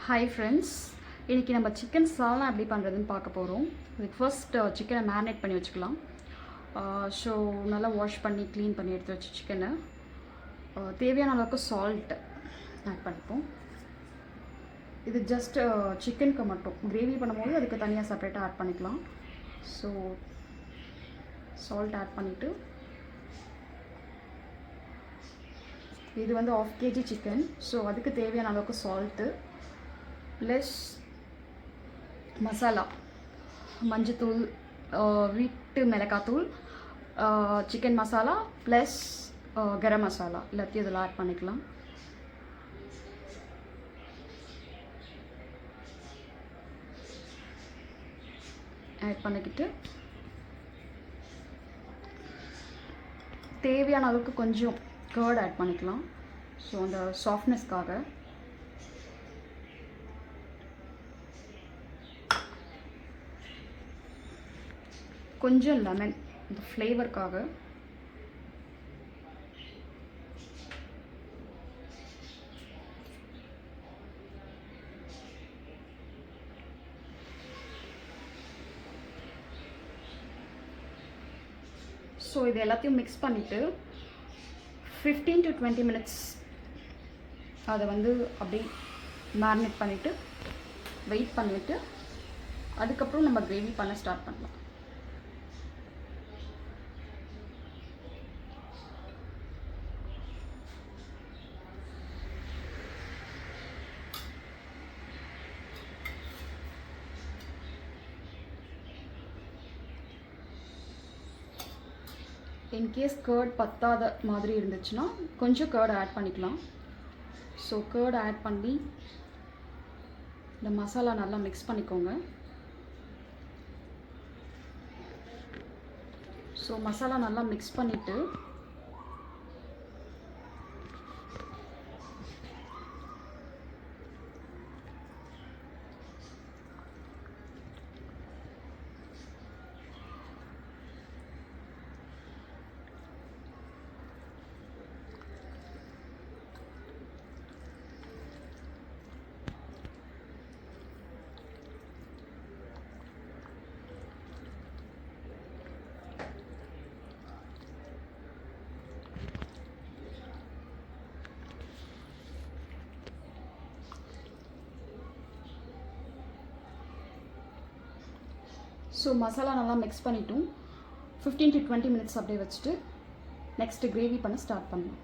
Hi friends, இன்றைக்கி நம்ம chicken சால்னா எப்படி பண்ணுறதுன்னு பார்க்க போகிறோம். இதுக்கு ஃபர்ஸ்ட் சிக்கனை மேரினேட் பண்ணி வச்சுக்கலாம். ஸோ நல்லா வாஷ் பண்ணி க்ளீன் பண்ணி எடுத்து வச்சு சிக்கனை தேவையான அளவுக்கு சால்ட் ஆட் பண்ணிப்போம். இது ஜஸ்ட் சிக்கனுக்கு மட்டும். கிரேவி பண்ணும்போது அதுக்கு தனியாக செப்பரேட்டாக ஆட் பண்ணிக்கலாம். ஸோ சால்ட் ஆட் பண்ணிவிட்டு, இது வந்து 1/2 kg சிக்கன். ஸோ அதுக்கு தேவையான அளவுக்கு சால்ட்டு ப்ளஸ் மசாலா, மஞ்சத்தூள், வீட்டு மிளகாத்தூள், சிக்கன் மசாலா ப்ளஸ் கரம் மசாலா எல்லாத்தையும் இதில் ஆட் பண்ணிக்கலாம். ஆட் பண்ணிக்கிட்டு தேவையான அளவுக்கு கொஞ்சம் கர்ட் ஆட் பண்ணிக்கலாம். ஸோ அந்த சாஃப்ட்னஸ்க்காக. கொஞ்சம் லெமன், இந்த ஃப்ளேவருக்காக. ஸோ இது எல்லாத்தையும் மிக்ஸ் பண்ணிவிட்டு 15 to 20 minutes அதை வந்து அப்படியே மேரினேட் பண்ணிவிட்டு வெயிட் பண்ணிவிட்டு அதுக்கப்புறம் நம்ம கிரேவி பண்ண ஸ்டார்ட் பண்ணலாம். இன்கேஸ் கர்ட் பத்தாத மாதிரி இருந்துச்சுன்னா கொஞ்சம் கர்ட் ஆட் பண்ணிக்கலாம். ஸோ கர்ட் ஆட் பண்ணி இந்த மசாலா நல்லா மிக்ஸ் பண்ணிக்கோங்க. ஸோ மசாலா நல்லா மிக்ஸ் பண்ணிவிட்டு ஸோ மசாலா நல்லா மிக்ஸ் பண்ணிட்டோம். 15 to 20 minutes அப்படியே வச்சுட்டு நெக்ஸ்ட்டு கிரேவி பண்ண ஸ்டார்ட் பண்ணலாம்.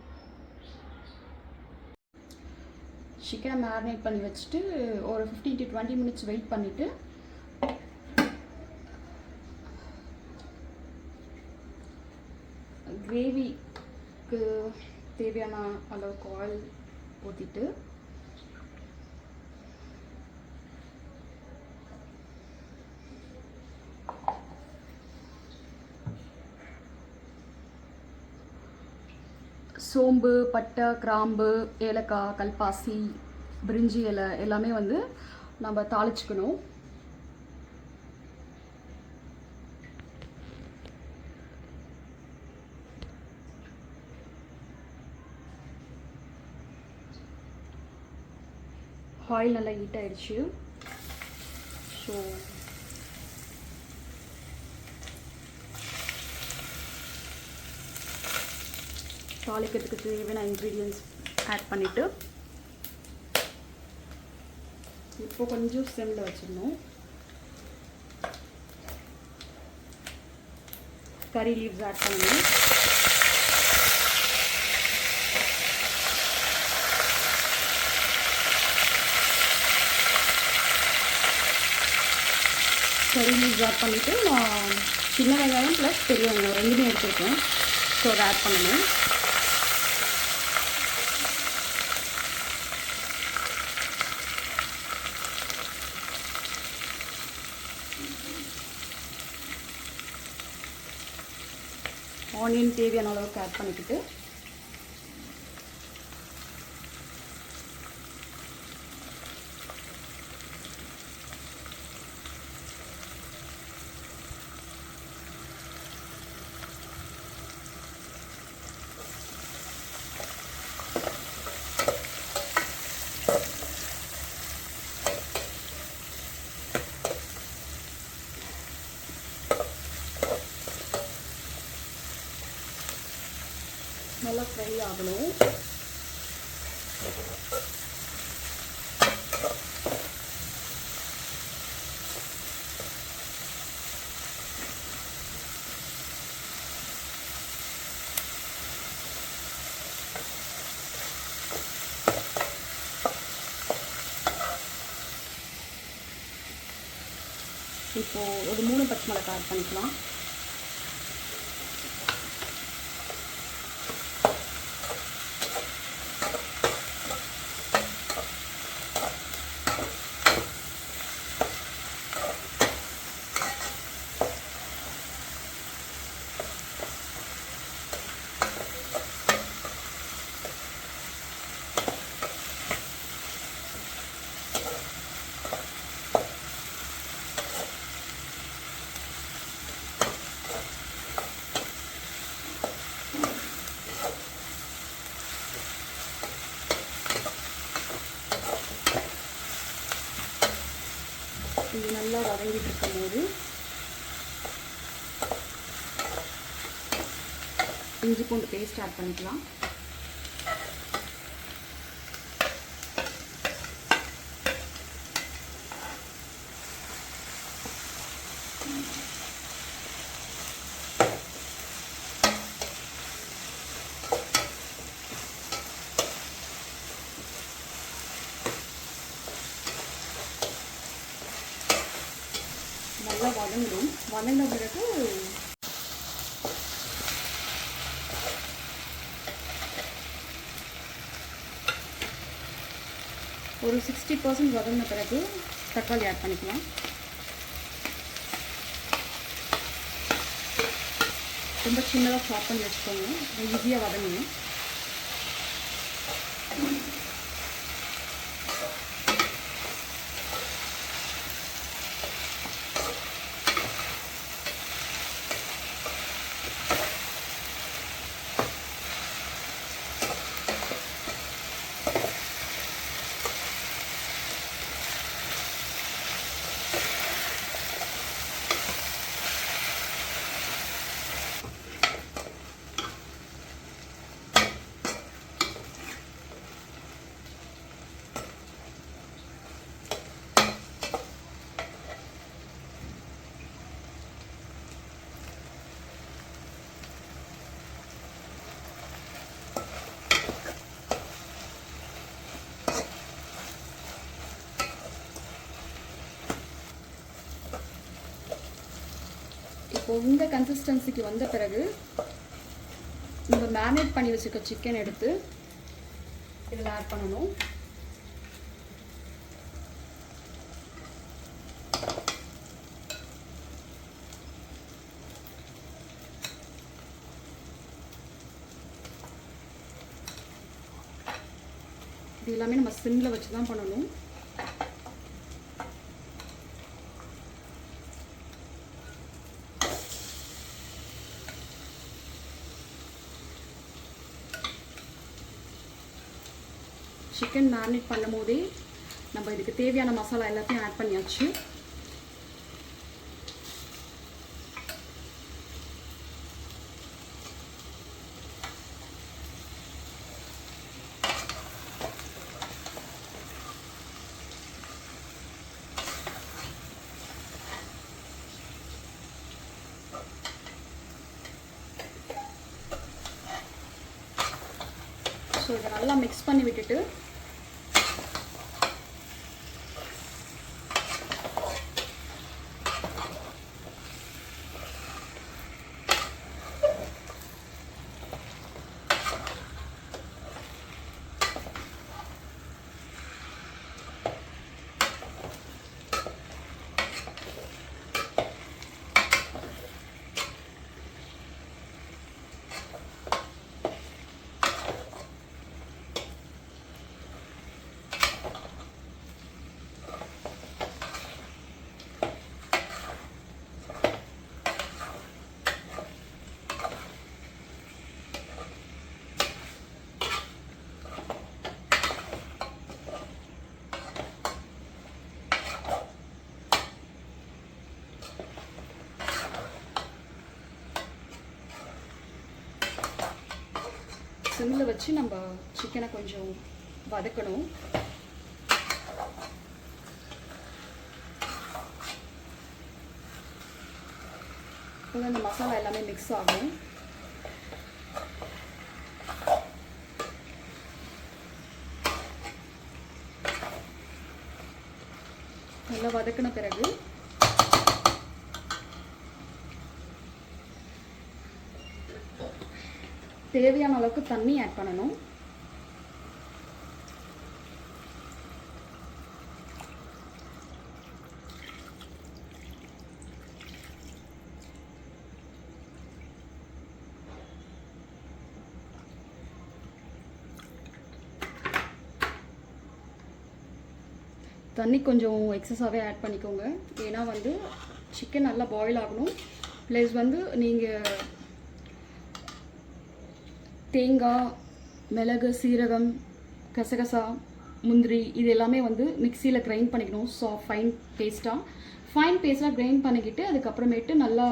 சிக்கனை மேரினேட் பண்ணி வச்சுட்டு ஒரு 15 to 20 minutes வெயிட் பண்ணிவிட்டு கிரேவிக்கு தேவையான அளவுக்கு ஆயில் ஊற்றிட்டு சோம்பு, பட்டை, கிராம்பு, ஏலக்காய், கல்பாசி, பிரிஞ்சி இலை எல்லாமே வந்து நம்ம தாளிச்சுக்கணும். ஆயில் நல்லா ஹீட் ஆயிடுச்சு. ஸோ தாளிக்கிறதுக்கு தேவையான இன்க்ரீடியன்ட்ஸ் ஆட் பண்ணிவிட்டு இப்போ கொஞ்சம் சிம்மில் வச்சிடணும். கறி லீவ்ஸ் ஆட் பண்ணணும். கறி லீவ்ஸ் ஆட் பண்ணிவிட்டு நான் சின்ன வெங்காயம் ப்ளஸ் பெரிய வெங்காயம் ரெண்டுமே எடுத்துருக்கேன். ஸோ அதை ஆட் பண்ணணும். ஆனியன் தேவையான அளவுக்கு ஆட் பண்ணிக்கிட்டு நல்லா ஃப்ரை ஆகணும். இப்போது ஒரு 3 பச்சை மிளகாய் ஆட் பண்ணிக்கலாம். இது நல்லா வதங்கிட்டு இருக்கும்போது இஞ்சி பூண்டு பேஸ்ட் ஆட் பண்ணிக்கலாம். நல்லா வதங்கிடும். வதங்கின பிறகு ஒரு 60% வதங்கின பிறகு தக்காளி ஆட் பண்ணிக்கலாம். ரொம்ப சின்னதாக சாப் பண்ணி வச்சுக்கோங்க, ஈஸியாக வதங்கணும். இப்போ இந்த கன்சிஸ்டன்சிக்கு வந்த பிறகு நம்ம மேரினேட் பண்ணி வச்சுருக்க சிக்கன் எடுத்து இதில் ஆட் பண்ணணும். இது எல்லாமே நம்ம சிம்மில் வச்சு தான் பண்ணணும். சிக்கன் மேரினேட் பண்ணும் போதே நம்ம இதுக்கு தேவையான மசாலா எல்லாத்தையும் ஆட் பண்ணியாச்சு. ஸோ இதை நல்லா மிக்ஸ் பண்ணி விட்டுட்டு சிம்மில் வச்சு நம்ம சிக்கனை கொஞ்சம் வதக்கணும். இந்த மசாலா எல்லாமே மிக்ஸ் ஆகும். நல்லா வதக்கின பிறகு தேவையான அளவுக்கு தண்ணி ஆட் பண்ணணும். தண்ணி கொஞ்சம் எக்ஸஸாகவே ஆட் பண்ணிக்கோங்க. ஏன்னா வந்து சிக்கன் நல்லா பாயில் ஆகணும். ப்ளஸ் வந்து நீங்கள் தேங்காய், மிளகு, சீரகம், கசகசா, முந்திரி இது எல்லாமே வந்து மிக்சியில் கிரைண்ட் பண்ணிக்கணும். ஃபைன் பேஸ்ட்டாக கிரைண்ட் பண்ணிக்கிட்டு அதுக்கப்புறமேட்டு நல்லா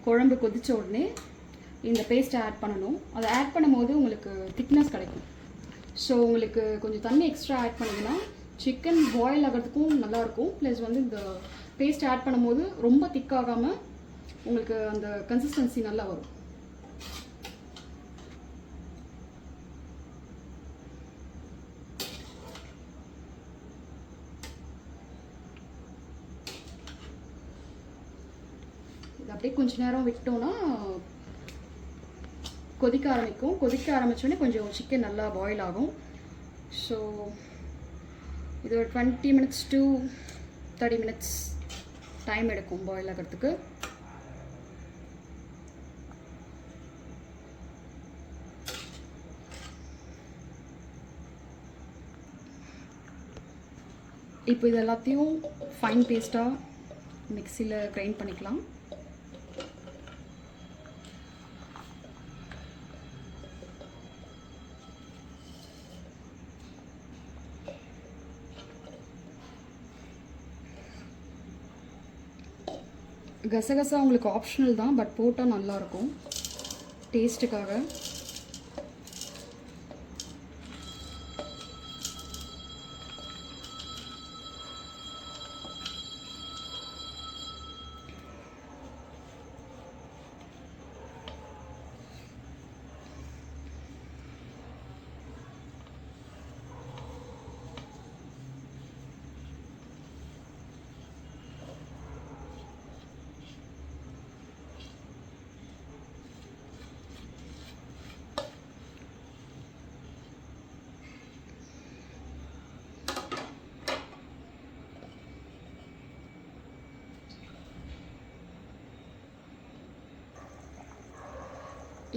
குழம்பு கொதித்த உடனே இந்த பேஸ்ட்டை ஆட் பண்ணணும். அதை ஆட் பண்ணும்போது உங்களுக்கு திக்னஸ் கிடைக்கும். ஸோ உங்களுக்கு கொஞ்சம் தண்ணி எக்ஸ்ட்ரா ஆட் பண்ணிங்கன்னா சிக்கன் பாயில் ஆகிறதுக்கும் நல்லாயிருக்கும். ப்ளஸ் வந்து இந்த பேஸ்ட் ஆட் பண்ணும்போது ரொம்ப திக்காகாமல் உங்களுக்கு அந்த கன்சிஸ்டன்சி நல்லா வரும். இது அப்படியே கொஞ்ச நேரம் விட்டோன்னா கொதிக்க ஆரம்பிக்கும். கொதிக்க ஆரம்பித்தோடனே கொஞ்சம் சிக்கன் நல்லா பாயில் ஆகும். ஸோ இது ஒரு 20 minutes to 30 minutes டைம் எடுக்கும் பாயில் ஆகிறதுக்கு. இப்போ இது எல்லாத்தையும் ஃபைன் பேஸ்ட்டாக மிக்சியில் கிரைண்ட் பண்ணிக்கலாம். கசகசா உங்களுக்கு ஆப்ஷனல் தான், பட் போட்டால் நல்லாயிருக்கும் டேஸ்ட்டுக்காக.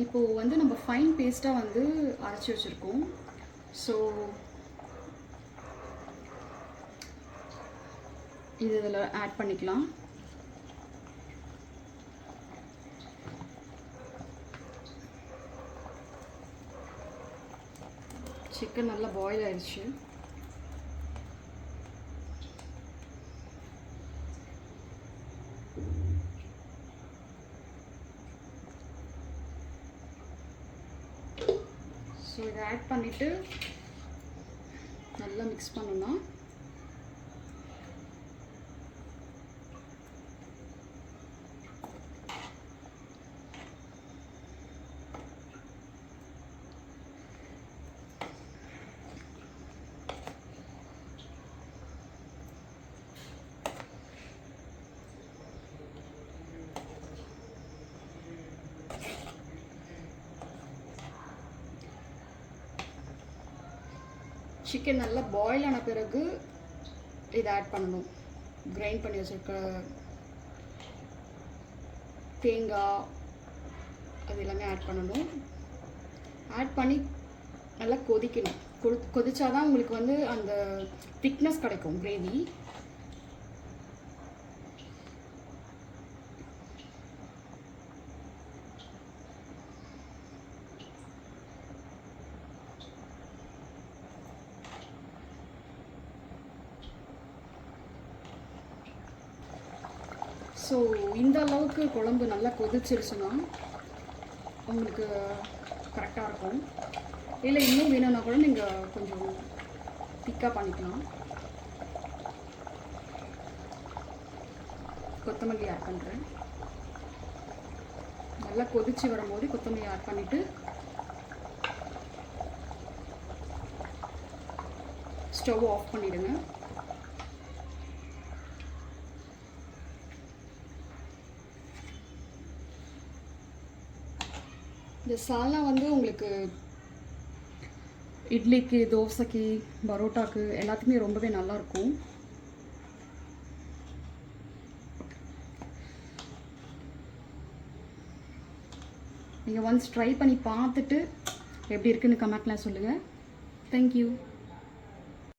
இப்போது வந்து நம்ம ஃபைன் பேஸ்ட்டாக வந்து அரைச்சி வச்சுருக்கோம். ஸோ இது இதில் ஆட் பண்ணிக்கலாம். சிக்கன் நல்லா பாயில் ஆயிடுச்சு. ஸோ இதை ஆட் பண்ணிவிட்டு நல்லா மிக்ஸ் பண்ணணும். சிக்கன் நல்லா பாயில் ஆன பிறகு இதை ஆட் பண்ணணும். கிரைண்ட் பண்ணி வச்சுருக்க தேங்காய் அது எல்லாமே ஆட் பண்ணணும். ஆட் பண்ணி நல்லா கொதிக்கணும். கொதிச்சாதான் உங்களுக்கு வந்து அந்த திக்னஸ் கிடைக்கும் கிரேவி. ஸோ இந்த அளவுக்கு குழம்பு நல்லா கொதிச்சிருச்சுன்னா உங்களுக்கு கரெக்டாக இருக்கும். இல்லை இன்னும் வேணும்னா கூட நீங்கள் கொஞ்சம் திக்காக பண்ணிக்கலாம். கொத்தமல்லி ஆட் பண்ணுறேன். நல்லா கொதிச்சு வரும்போது கொத்தமல்லி ஆட் பண்ணிவிட்டு ஸ்டவ் ஆஃப் பண்ணிவிடுங்க. இந்த சால்னா வந்து உங்களுக்கு இட்லிக்கு, தோசைக்கு, பரோட்டாக்கு எல்லாத்துக்குமே ரொம்பவே நல்லாயிருக்கும். நீங்கள் ஒன்ஸ் ட்ரை பண்ணி பார்த்துட்டு எப்படி இருக்குன்னு கமெண்ட்ல சொல்லுங்கள். தேங்க்யூ.